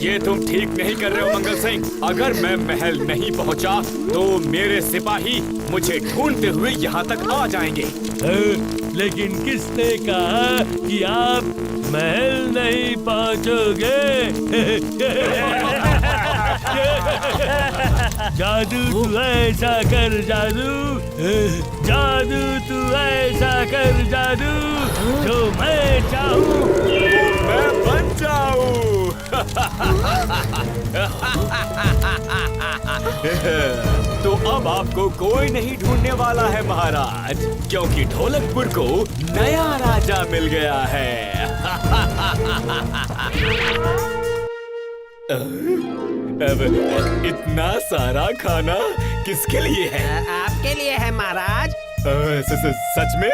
ये तुम ठीक नहीं कर रहे हो मंगल सिंह। अगर मैं महल नहीं पहुंचा तो मेरे सिपाही मुझे ढूंढते हुए यहाँ तक आ जाएंगे। लेकिन किसने कहा कि आप महल नहीं पहुंचोगे? जादू तू ऐसा कर जादू, जादू तू ऐसा कर जादू, जो मैं चाहूं मैं बन जाऊं। तो अब आपको कोई नहीं ढूंढने वाला है महाराज, क्योंकि ढोलकपुर को नया राजा मिल गया है। अब इतना सारा खाना किसके लिए है? आपके लिए है महाराज। सच में?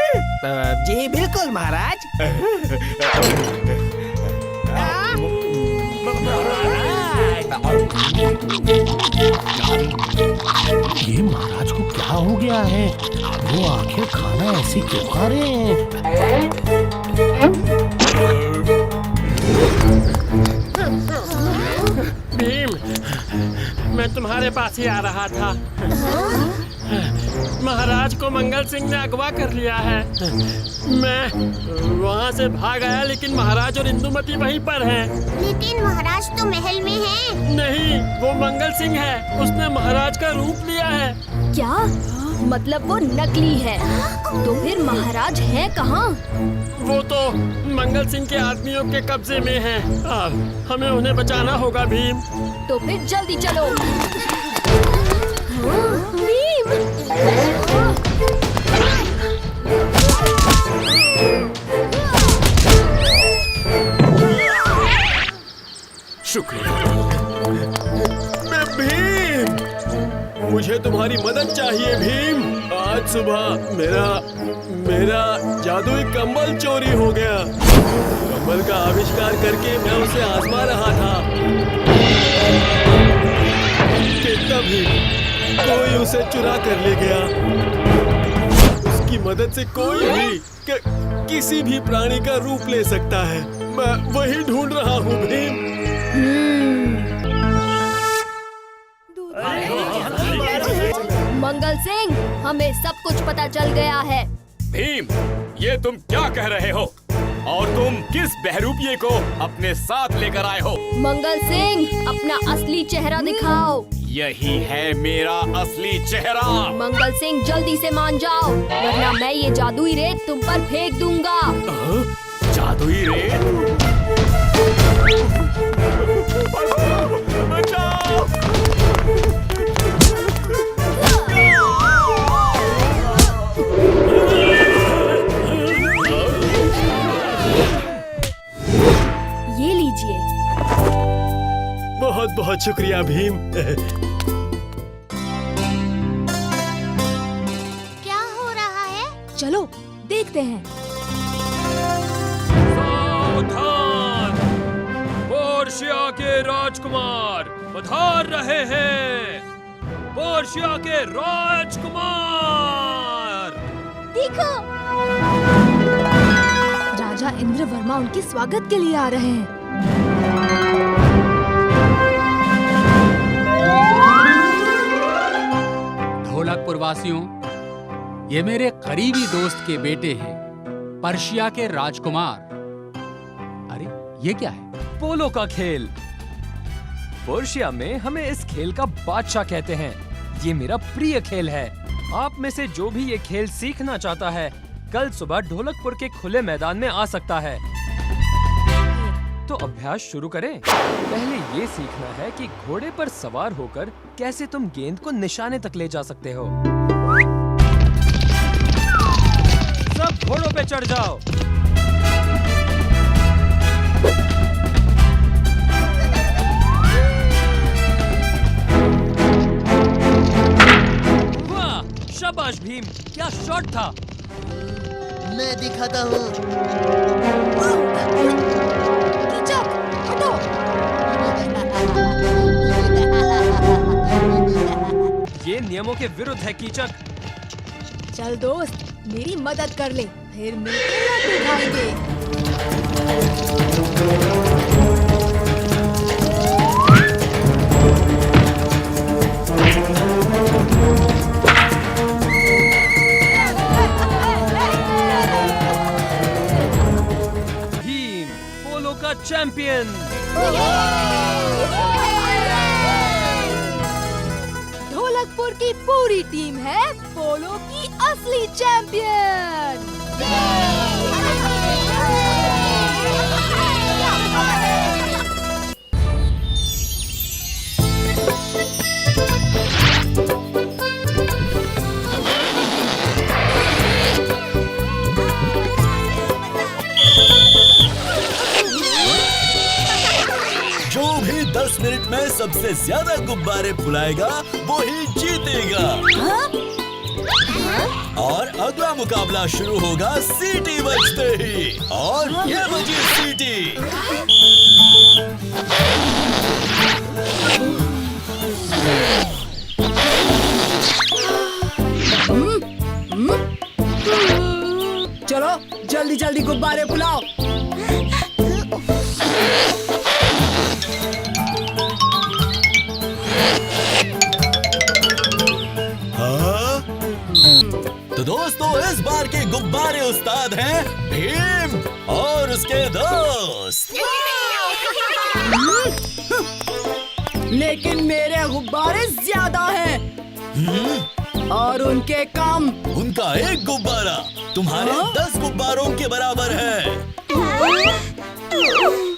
जी बिल्कुल महाराज। ये महाराज को क्या हो गया है? वो आखिर खाना ऐसे क्यों खा रहे हैं? भीम, मैं तुम्हारे पास ही आ रहा था। महाराज को मंगल सिंह ने अगवा कर लिया है। मैं वहाँ से भाग आया, लेकिन महाराज और इंदुमती वहीं पर हैं। लेकिन महाराज तो महल में हैं। नहीं, वो मंगल सिंह है। उसने महाराज का रूप लिया है। क्या मतलब वो नकली है? तो फिर महाराज है कहाँ? वो तो मंगल सिंह के आदमियों के कब्जे में है। हमें उन्हें बचाना होगा भीम। तो फिर जल्दी चलो। भीम! शुक्रिया। भीम, मुझे तुम्हारी मदद चाहिए भीम। आज सुबह मेरा जादुई कंबल चोरी हो गया। कंबल का आविष्कार करके मैं उसे आजमा रहा था कि तभी कोई उसे चुरा कर ले गया। उसकी मदद से कोई भी किसी भी प्राणी का रूप ले सकता है। मैं वही ढूंढ रहा हूँ भीम। मंगल सिंह, हमें सब कुछ पता चल गया है। भीम, ये तुम क्या कह रहे हो? और तुम किस बहरूपिये को अपने साथ लेकर आए हो? मंगल सिंह, अपना असली चेहरा दिखाओ। यही है मेरा असली चेहरा। मंगल सिंह, जल्दी से मान जाओ, वरना मैं ये जादुई रेत तुम पर फेंक दूंगा। जादुई रेत? बचाओ! ये लीजिए। बहुत बहुत शुक्रिया भीम। क्या हो रहा है? चलो देखते हैं। सावधान! पोर्शिया के राजकुमार पधार रहे हैं। पोर्शिया के राजकुमार! देखो, राजा इंद्र वर्मा उनके स्वागत के लिए आ रहे हैं। ढोलकपुर वासियों, ये मेरे करीबी दोस्त के बेटे हैं, पर्शिया के राजकुमार। अरे ये क्या है? पोलो का खेल। पर्शिया में हमें इस खेल का बादशाह कहते हैं। ये मेरा प्रिय खेल है। आप में से जो भी ये खेल सीखना चाहता है, कल सुबह ढोलकपुर के खुले मैदान में आ सकता है। तो अभ्यास शुरू करें। पहले ये सीखना है कि घोड़े पर सवार होकर कैसे तुम गेंद को निशाने तक ले जा सकते हो। सब घोड़ों पे चढ़ जाओ। वाह, शाबाश भीम, क्या शॉट था। मैं दिखाता हूँ। कीचक, हटो। ये नियमों के विरुद्ध है कीचक। चल दोस्त, मेरी मदद कर ले, फिर मिलकर लड्डू खाएंगे। चैंपियन। ढोलकपुर की पूरी टीम है पोलो की असली चैंपियन। जो भी 10 मिनट में सबसे ज्यादा गुब्बारे फुलाएगा वो ही जीतेगा। और अगला मुकाबला शुरू होगा सीटी बजते ही। और ये बजी सीटी। चलो जल्दी जल्दी गुब्बारे फुलाओ। तो दोस्तों इस बार के गुब्बारे उस्ताद हैं भीम और उसके दोस्त। लेकिन मेरे गुब्बारे ज्यादा हैं और उनके कम। उनका एक गुब्बारा तुम्हारे 10 गुब्बारों के बराबर है।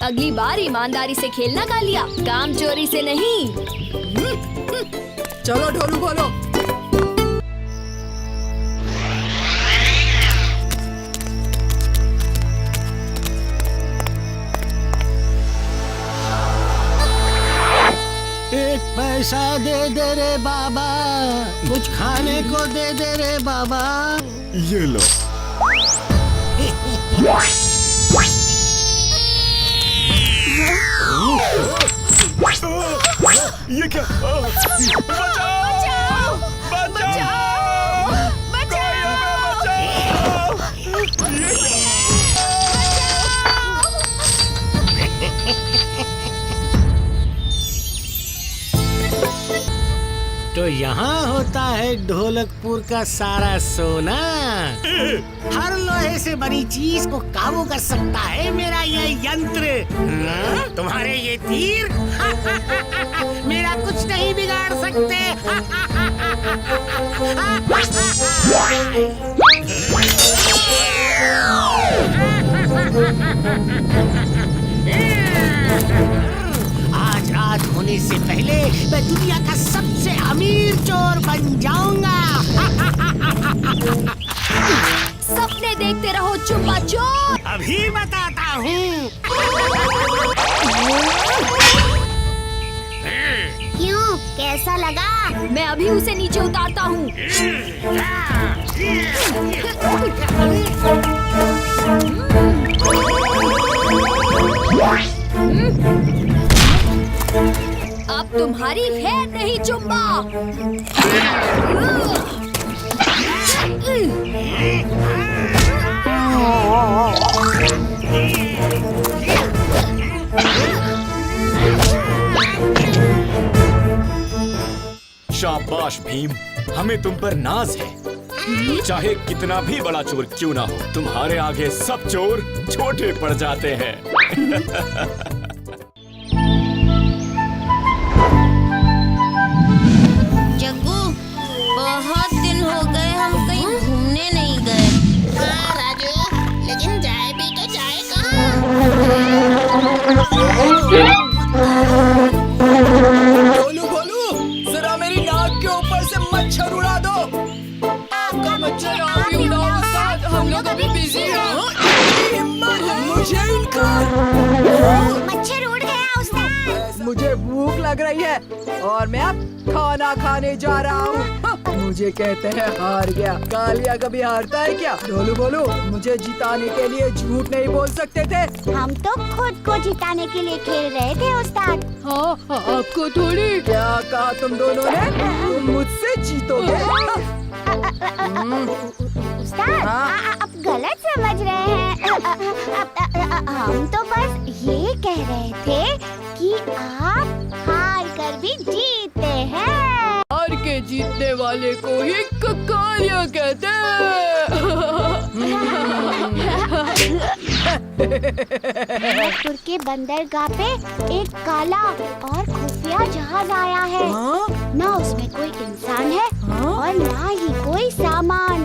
अगली बार ईमानदारी से खेलना कालिया, काम चोरी से नहीं। चलो ढोलू बोलो। एक पैसा दे दे रे बाबा, कुछ खाने को दे दे रे बाबा। ये लो। ये क्या? बचाओ! तो यहाँ होता है ढोलकपुर का सारा सोना। हर लोहे से बनी चीज को काबू कर सकता है मेरा ये यंत्र। तुम्हारे ये तीर मेरा कुछ नहीं बिगाड़ सकते। आज रात होने से पहले मैं दुनिया का सबसे अमीर चोर बन जाऊंगा। सपने देखते रहो चुम्मा चोर। अभी बताता हूँ। क्यों, कैसा लगा? मैं अभी उसे नीचे उतारता हूँ। अब तुम्हारी खैर नहीं चुम्मा। शाबाश भीम, हमें तुम पर नाज है। चाहे कितना भी बड़ा चोर क्यों ना हो, तुम्हारे आगे सब चोर छोटे पड़ जाते हैं। जग्गू, बहुत दिन हो गए हम कहीं घूमने नहीं गए। हाँ राजू, लेकिन जाए भी तो जाए बोलू बोलू, जरा मेरी नाक के ऊपर से मच्छर उड़ा दो। आपका मच्छर आप ही उड़ाओ उस्ताद, हम लोग अभी बिजी हैं। मुझे मच्छर उड़ गया उस्ताद। मुझे भूख लग रही है और मैं अब खाना खाने जा रहा हूँ। मुझे कहते हैं हार गया। कालिया कभी हारता है क्या? ढोलू बोलू, मुझे जिताने के लिए झूठ नहीं बोल सकते थे। हम तो खुद को जिताने के लिए खेल रहे थे उस्ताद। हाँ, आपको थोड़ी। क्या कहा तुम दोनों ने? तुम मुझसे जीतोगे। उस्ताद, आप गलत समझ रहे हैं। हम तो बस ये कह रहे थे कि आप हार कर भी जीते हैं। हार के जीतने वाले को ही कालिया कहते हैं। ढोलकपुर के बंदरगाह पे एक काला और खुफिया जहाज आया है। ना उसमें कोई इंसान है और ना ही कोई सामान।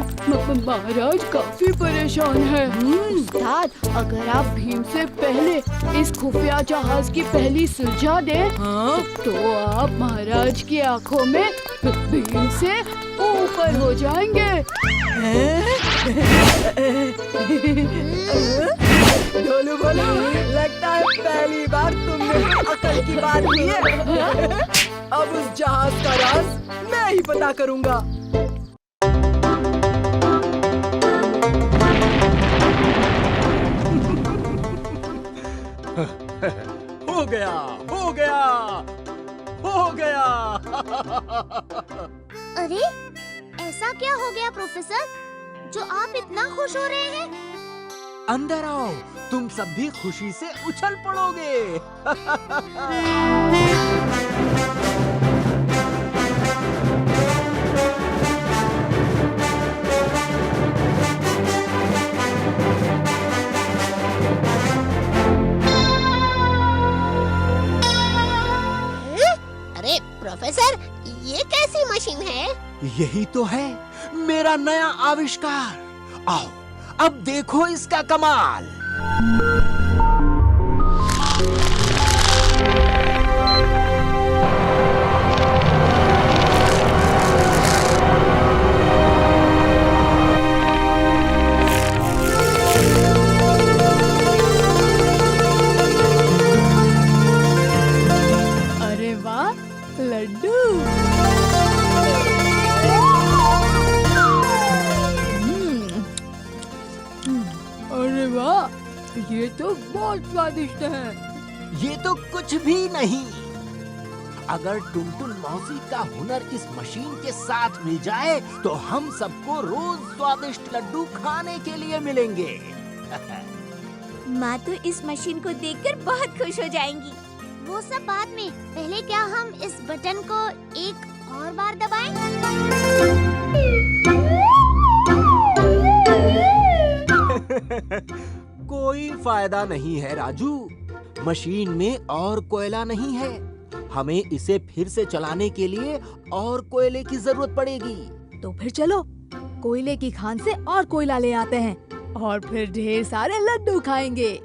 महाराज काफी परेशान है। उस्ताद, अगर आप भीम से पहले इस खुफिया जहाज की पहली सुलझा दे तो आप महाराज की आंखों में भीम से ऊपर हो जाएंगे। ढोलू बोलू, लगता है पहली बार तुमने अकल की बात की है। अब उस जहाज का राज मैं ही पता करूंगा। हो गया, हो गया, हो गया। अरे, ऐसा क्या हो गया प्रोफेसर, जो आप इतना खुश हो रहे हैं? अंदर आओ, तुम सब भी खुशी से उछल पड़ोगे। अरे प्रोफेसर, ये कैसी मशीन है? यही तो है मेरा नया आविष्कार। आओ, अब देखो इसका कमाल। अरे वाह, लड्डू। अरे वाह, ये तो बहुत स्वादिष्ट है। ये तो कुछ भी नहीं। अगर टुनटुन मौसी का हुनर इस मशीन के साथ मिल जाए तो हम सबको रोज स्वादिष्ट लड्डू खाने के लिए मिलेंगे। माँ तो इस मशीन को देखकर बहुत खुश हो जाएंगी। वो सब बाद में, पहले क्या हम इस बटन को एक और बार दबाएं? कोई फायदा नहीं है राजू, मशीन में और कोयला नहीं है। हमें इसे फिर से चलाने के लिए और कोयले की जरूरत पड़ेगी। तो फिर चलो, कोयले की खान से और कोयला ले आते हैं और फिर ढेर सारे लड्डू खाएंगे।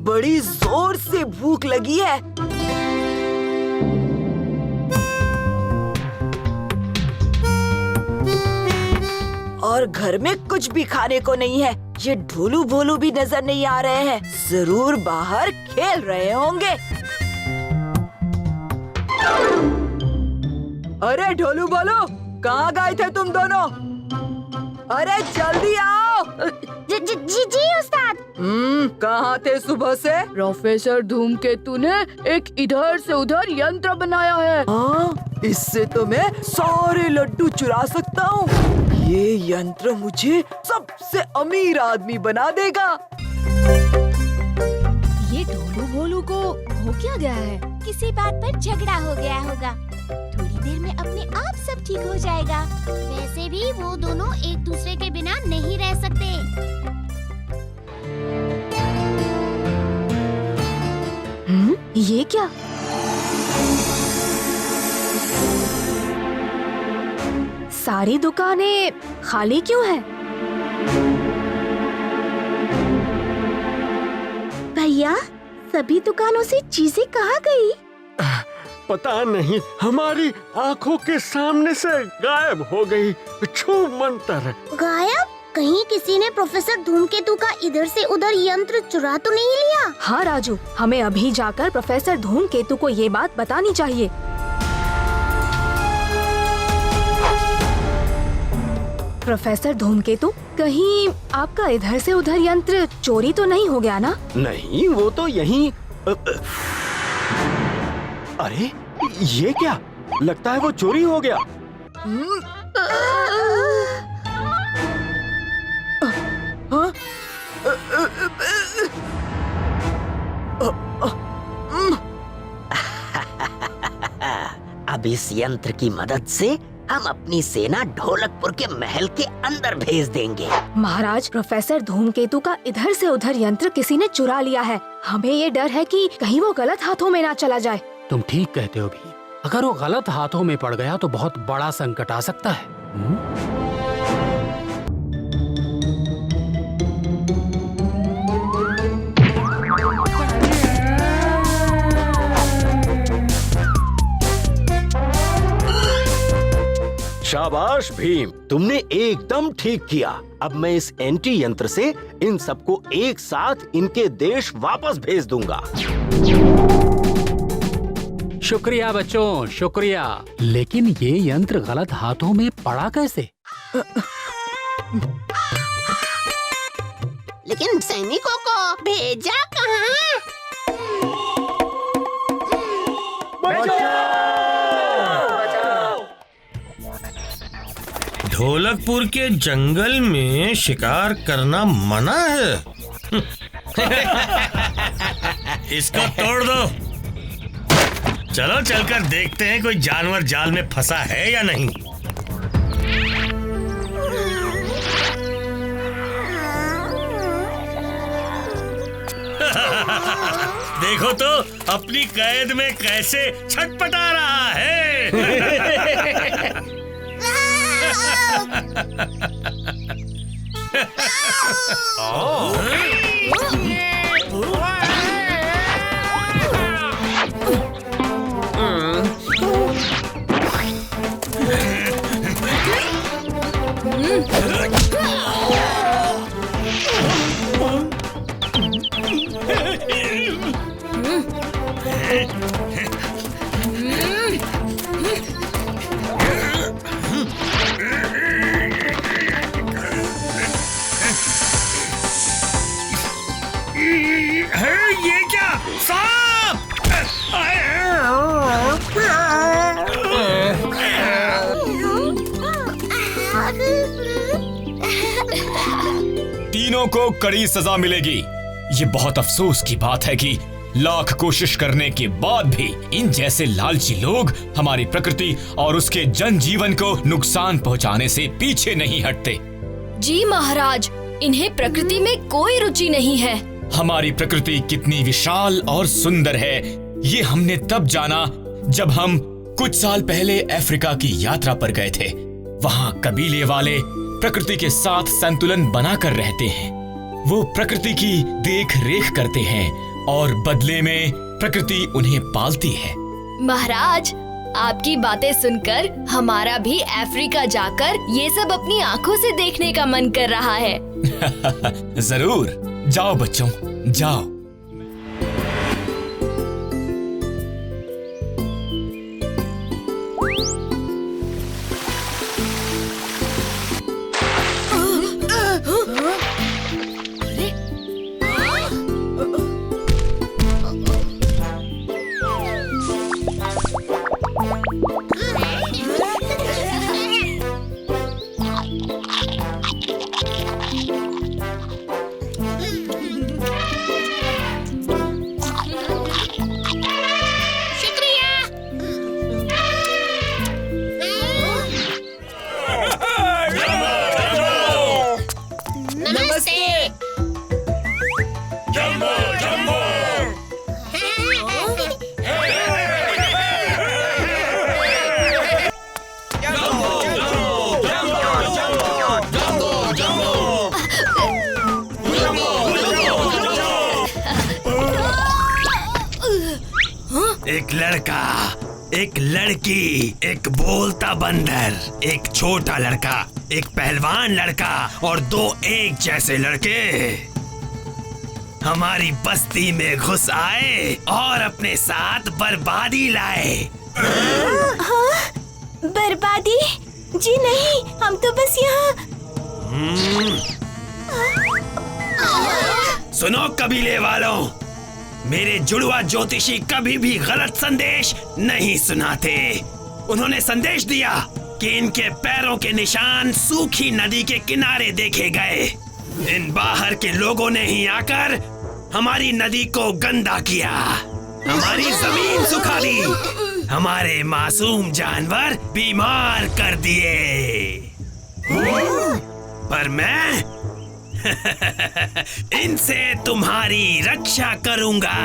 बड़ी जोर से भूख लगी है। और घर में कुछ भी खाने को नहीं है। ये ढोलू भोलू भी नजर नहीं आ रहे हैं। जरूर बाहर खेल रहे होंगे। अरे ढोलू भोलू, कहाँ गए थे तुम दोनों? अरे जल्दी आओ। जी उस्ताद। कहाँ थे सुबह से? प्रोफेसर धूमकेतु ने एक इधर से उधर यंत्र बनाया है। इससे तो मैं सारे लड्डू चुरा सकता हूँ। ये यंत्र मुझे सबसे अमीर आदमी बना देगा। ये ढोलू भोलू को हो क्या गया है? किसी बात पर झगड़ा हो गया होगा। थोड़ी देर में अपने आप सब ठीक हो जाएगा। वैसे भी वो दोनों एक दूसरे के बिना नहीं रह सकते। ये क्या? सारी दुकानें खाली क्यों हैं? भैया, सभी दुकानों से चीजें कहाँ गई? पता नहीं, हमारी आंखों के सामने से गायब हो गई। छू मंतर। गायब? कहीं किसी ने प्रोफेसर धूमकेतु का इधर से उधर यंत्र चुरा तो नहीं लिया? हाँ राजू, हमें अभी जाकर प्रोफेसर धूमकेतु को ये बात बतानी चाहिए। प्रोफेसर धूमकेतु, कहीं आपका इधर से उधर यंत्र चोरी तो नहीं हो गया ना? नहीं, वो तो यहीं। अरे ये क्या? लगता है वो चोरी हो गया। अब इस यंत्र की मदद से हम अपनी सेना ढोलकपुर के महल के अंदर भेज देंगे। महाराज, प्रोफेसर धूमकेतु का इधर से उधर यंत्र किसी ने चुरा लिया है। हमें ये डर है कि कहीं वो गलत हाथों में ना चला जाए। तुम ठीक कहते हो भी। अगर वो गलत हाथों में पड़ गया तो बहुत बड़ा संकट आ सकता है। शाबाश भीम, तुमने एकदम ठीक किया। अब मैं इस एंटी यंत्र से इन सबको एक साथ इनके देश वापस भेज दूंगा। शुक्रिया बच्चों, शुक्रिया। लेकिन ये यंत्र गलत हाथों में पड़ा कैसे? लेकिन सैनिकों को भेजा कहाँ? ढोलकपुर के जंगल में शिकार करना मना है। इसको तोड़ दो। चलो चलकर देखते हैं कोई जानवर जाल में फंसा है या नहीं। देखो तो अपनी कैद में कैसे छटपटा रहा है। ये क्या? सांप! तीनों को कड़ी सजा मिलेगी। ये बहुत अफसोस की बात है कि लाख कोशिश करने के बाद भी इन जैसे लालची लोग हमारी प्रकृति और उसके जनजीवन को नुकसान पहुंचाने से पीछे नहीं हटते। जी महाराज, इन्हें प्रकृति में कोई रुचि नहीं है। हमारी प्रकृति कितनी विशाल और सुंदर है, ये हमने तब जाना जब हम कुछ साल पहले अफ्रीका की यात्रा पर गए थे। वहाँ कबीले वाले प्रकृति के साथ संतुलन बनाकर रहते हैं। वो प्रकृति की देख रेख करते हैं और बदले में प्रकृति उन्हें पालती है। महाराज, आपकी बातें सुनकर हमारा भी अफ्रीका जाकर ये सब अपनी आंखों से देखने का मन कर रहा है। जरूर, जाओ बच्चों, जाओ। एक लड़का एक लड़की, एक बोलता बंदर, एक छोटा लड़का, एक पहलवान लड़का और 2 एक जैसे लड़के हमारी बस्ती में घुस आए और अपने साथ बर्बादी लाए। हाँ? बर्बादी? जी नहीं, हम तो बस यहाँ। सुनो कबीले वालों, मेरे जुड़वा ज्योतिषी कभी भी गलत संदेश नहीं सुनाते। उन्होंने संदेश दिया कि इनके पैरों के निशान सूखी नदी के किनारे देखे गए। इन बाहर के लोगों ने ही आकर हमारी नदी को गंदा किया, हमारी जमीन सुखा दी, हमारे मासूम जानवर बीमार कर दिए। पर मैं इनसे तुम्हारी रक्षा करूंगा।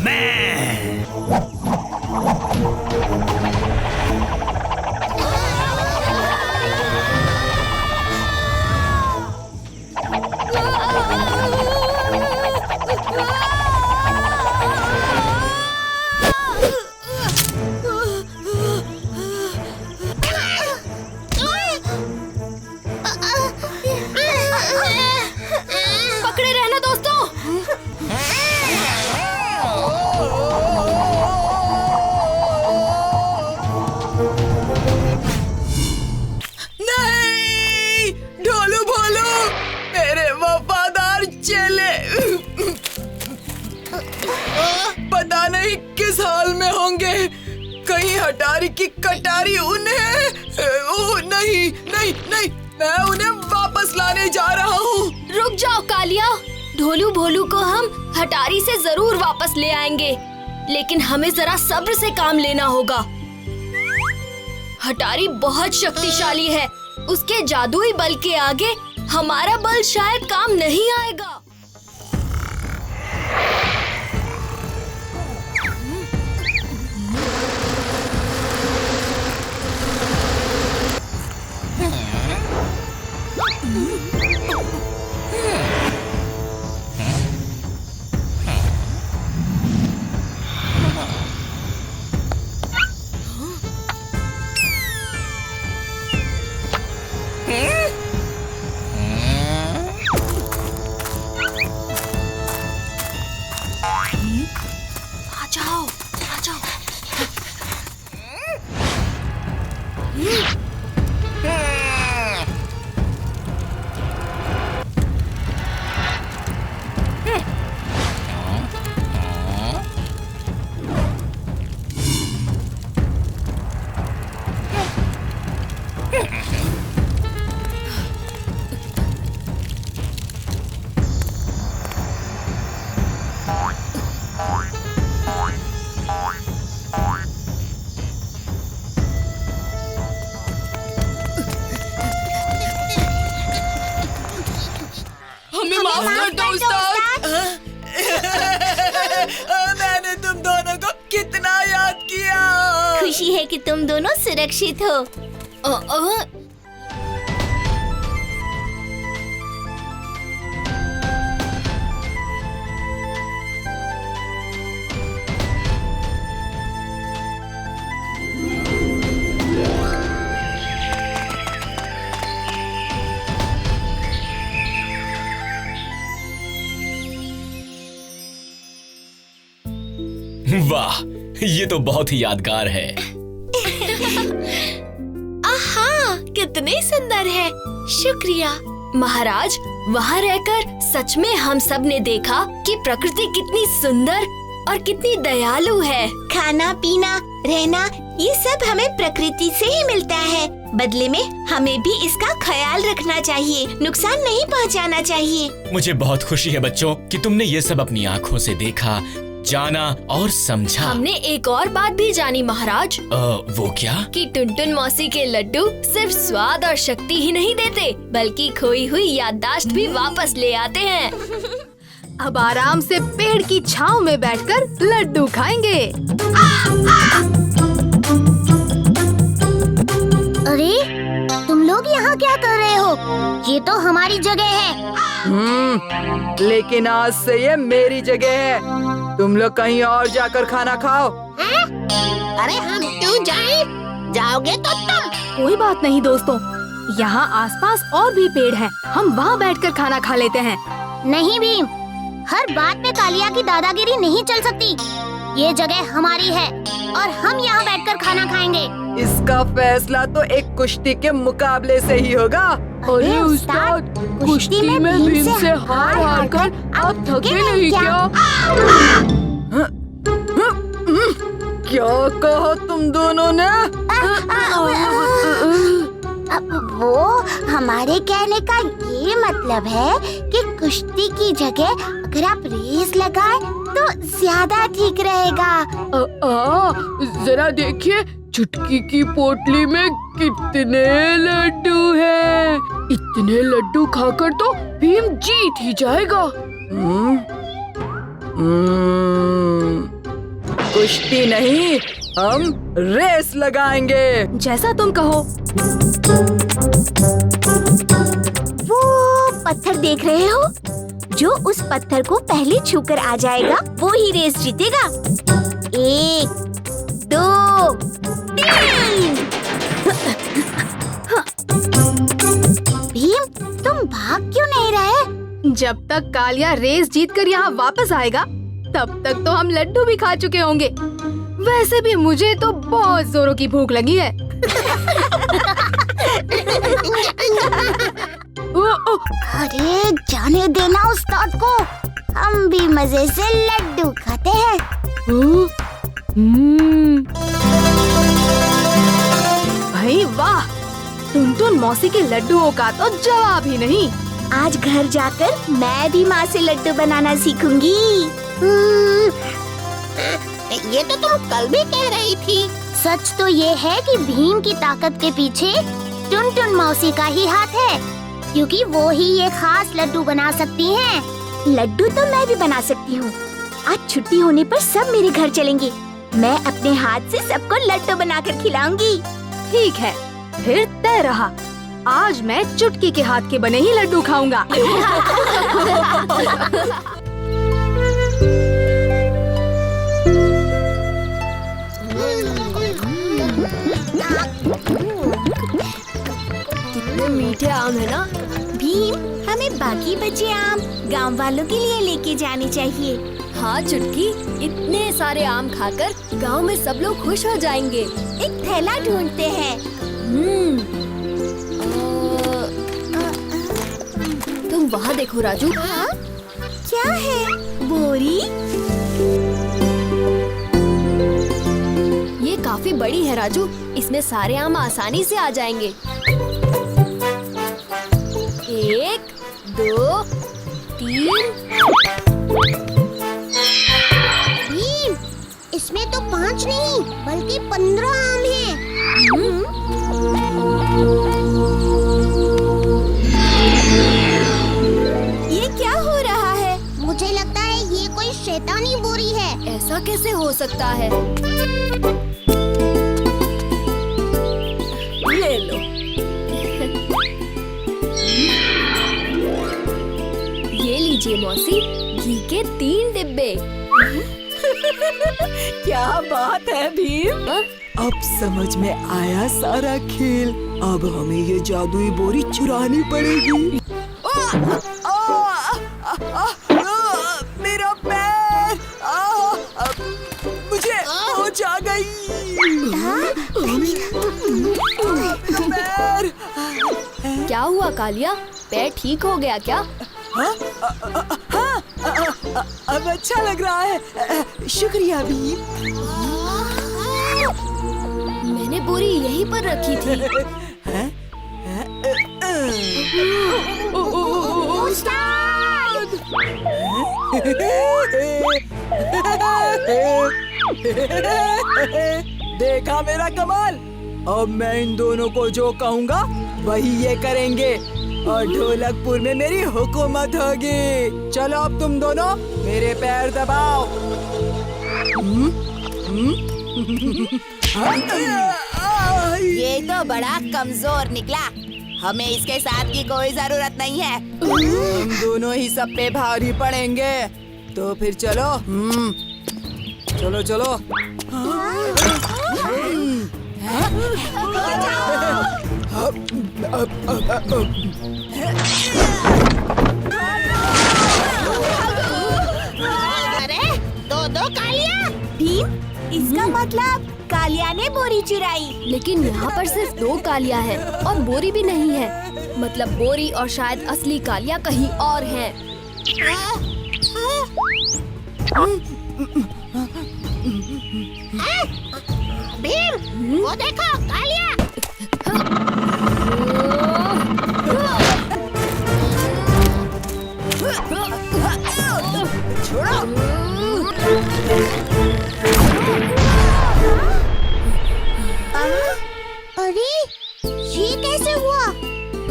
मैं पकड़े रहना दोस्तों। नहीं, ढोलू भोलू, मेरे वफादार चेले, पता नहीं किस हाल में होंगे। कहीं हटारी की कटारी उन्हें, ओह नहीं नहीं नहीं, मैं उन्हें वापस लाने जा रहा हूँ। रुक जाओ कालिया, ढोलू भोलू को हम हटारी से जरूर वापस ले आएंगे, लेकिन हमें जरा सब्र से काम लेना होगा। हटारी बहुत शक्तिशाली है, उसके जादुई बल के आगे हमारा बल शायद काम नहीं आएगा। आ जाओ, आ जाओ। हमें माफ कर दो उस्ताद। मैंने तुम दोनों को कितना याद किया। खुशी है कि तुम दोनों सुरक्षित हो। वाह, ये तो बहुत ही यादगार है। आहा, कितने सुंदर है। शुक्रिया महाराज। वहाँ रहकर सच में हम सब ने देखा कि प्रकृति कितनी सुंदर और कितनी दयालु है। खाना पीना रहना ये सब हमें प्रकृति से ही मिलता है। बदले में हमें भी इसका ख्याल रखना चाहिए, नुकसान नहीं पहुंचाना चाहिए। मुझे बहुत खुशी है बच्चों कि तुमने ये सब अपनी आँखों से देखा, जाना और समझा। हमने एक और बात भी जानी महाराज। वो क्या? कि टुनटुन मौसी के लड्डू सिर्फ स्वाद और शक्ति ही नहीं देते, बल्कि खोई हुई याददाश्त भी वापस ले आते हैं। अब आराम से पेड़ की छांव में बैठकर लड्डू खाएंगे। अरे तुम लोग यहाँ क्या कर रहे हो? ये तो हमारी जगह है। लेकिन आज से ये मेरी जगह है। तुम लोग कहीं और जाकर खाना खाओ। अरे हम क्यों जाएं? जाओगे तो तुम। कोई बात नहीं दोस्तों, यहाँ आसपास और भी पेड़ हैं, हम वहाँ बैठकर खाना खा लेते हैं। नहीं भीम, हर बात में कालिया की दादागिरी नहीं चल सकती। ये जगह हमारी है और हम यहाँ बैठकर खाना खाएंगे। इसका फैसला तो एक कुश्ती के मुकाबले से ही होगा। अरे उस्ताद, कुश्ती में भीम से हार कर आप थके नहीं क्या? क्या कहा तुम दोनों ने? वो हमारे कहने का ये मतलब है कि कुश्ती की जगह अगर आप रेस लगाएं तो ज्यादा ठीक रहेगा। जरा देखिए चुटकी की पोटली में कितने लड्डू हैं। इतने लड्डू खाकर तो भीम जीत ही जाएगा। कुश्ती नहीं, हम रेस लगाएंगे। जैसा तुम कहो। वो पत्थर देख रहे हो? जो उस पत्थर को पहले छूकर आ जाएगा वो ही रेस जीतेगा। 1, 2, 3। भीम, तुम भाग क्यों नहीं रहे? जब तक कालिया रेस जीतकर यहाँ वापस आएगा तब तक तो हम लड्डू भी खा चुके होंगे। वैसे भी मुझे तो बहुत जोरों की भूख लगी है। अरे जाने देना उस्ताद को, हम भी मजे से लड्डू खाते हैं। भाई वाह, टुनटुन मौसी के लड्डुओं का तो जवाब ही नहीं। आज घर जाकर मैं भी माँ से लड्डू बनाना सीखूंगी। ये तो तुम कल भी कह रही थी। सच तो ये है कि भीम की ताकत के पीछे टुनटुन मौसी का ही हाथ है, क्योंकि वो ही ये खास लड्डू बना सकती हैं। लड्डू तो मैं भी बना सकती हूँ। आज छुट्टी होने पर सब मेरे घर चलेंगे। मैं अपने हाथ से सबको लड्डू बनाकर खिलाऊंगी। ठीक है, फिर तय रहा। आज मैं चुटकी के हाथ के बने ही लड्डू खाऊंगा। कितने मीठे आम है ना। भीम, हमें बाकी बचे आम गांव वालों के लिए लेके जाने चाहिए। हाँ चुटकी, इतने सारे आम खाकर गांव में सब लोग खुश हो जाएंगे। एक थैला ढूंढते हैं। तुम वहाँ देखो राजू। हाँ? क्या है? बोरी? ये काफी बड़ी है राजू, इसमें सारे आम आसानी से आ जाएंगे। 1, 2, 3। भीम, इसमें तो 5 नहीं बल्कि 15 आम हैं। ये क्या हो रहा है? मुझे लगता है ये कोई शैतानी बोरी है। ऐसा कैसे हो सकता है? ले लो। ये लीजिए मौसी, घी के 3 डिब्बे। क्या बात है भीम? अब समझ में आया सारा खेल। अब हमें ये जादुई बोरी चुरानी पड़ेगी। मेरा पैर! मुझे पहुंच आ गई। पैर! क्या हुआ कालिया? पैर ठीक हो गया क्या? हाँ, अब अच्छा लग रहा है। शुक्रिया भीम। मैंने बोरी यहीं पर रखी थी। देखा मेरा कमाल? अब मैं इन दोनों को जो कहूँगा वही ये करेंगे और ढोलकपुर में मेरी हुकूमत होगी। चलो अब तुम दोनों मेरे पैर दबाओ। ये तो बड़ा कमजोर निकला। हमें इसके साथ की कोई जरूरत नहीं है। हम दोनों ही सब पे भारी पड़ेंगे। तो फिर चलो। चलो चलो। अरे दो कालिया। भीम, इसका मतलब कालिया ने बोरी चुराई। लेकिन यहाँ पर सिर्फ 2 कालिया है और बोरी भी नहीं है। मतलब बोरी और शायद असली कालिया कहीं और हैं। भीम, वो देखो कालिया। अरे ये कैसे हुआ?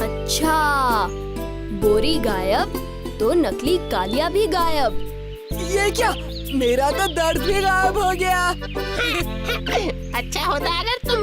अच्छा, बोरी गायब तो नकली कालिया भी गायब। ये क्या? मेरा तो दर्द भी गायब हो गया। अच्छा होता अगर तुम